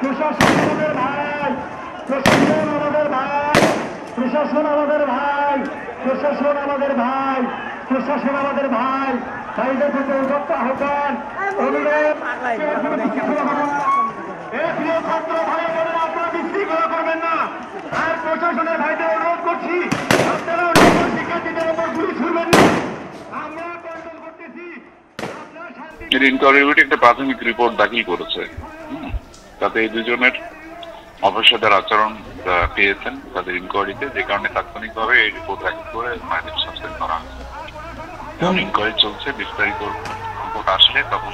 প্রশাসন আমাদের ভাই, প্রশাসন আমাদের ভাই, প্রশাসন আমাদের ভাই, প্রশাসন আমাদের ভাই, প্রশাসন আমাদের ভাই, ভাইদের প্রতি উদ্যক্ত আহ্বান অনুরোধ। প্রিয় ছাত্র ভাই বোনেরা, আপনারা বিশৃঙ্খলা করবেন না। আর প্রশাসনের ভাইদের অনুরোধ করছি, আপনারা অন্য শিক্ষার্থীদের উপর গুলি ছুড়বেন না। আমরা কন্ট্রোল করতেছি। ইনকোয়ারি একটা প্রাথমিক রিপোর্ট দাখিল করেছে, তাতে এই দুজনের অপসাদের আচরণ পেয়েছেন তাদের ইনকোয়ারিতে, যে কারণে তাৎক্ষণিকভাবে এই রিপোর্ট দাখিল করে তাদের সাসপেন্ড করা হয়েছে। ইনকোয়ারি চলছে, বিস্তারিত রিপোর্ট আসলে তখন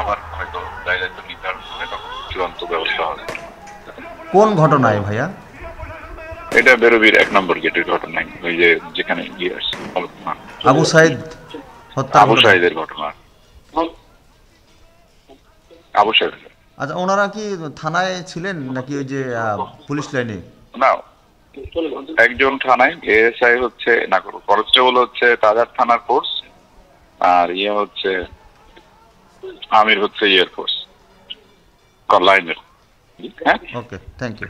আবার হয়তো দায়িত্ব নির্ধারণ করে তখন চূড়ান্ত ব্যবস্থা হবে। কোন ঘটনায় ভাইয়া? এটা বেরোবির 1 নম্বর গেটের ঘটনায়, ওই যে যেখানে গিয়ে আসছে আবু সাইদ হত্যা, আবু সাইদের ঘটনা। আবু সাইদ, আচ্ছা, ওনারা কি থানায় ছিলেন নাকি ওই যে পুলিশ লাইনে? না, একজন থানায়, এএসআই হচ্ছে না, কনস্টেবল হচ্ছে তাজার থানার ফোর্স, আর ইয়ে হচ্ছে আমির হচ্ছে এয়ারফোর্স লাইনের। হ্যাঁ, ওকে, থ্যাংক ইউ।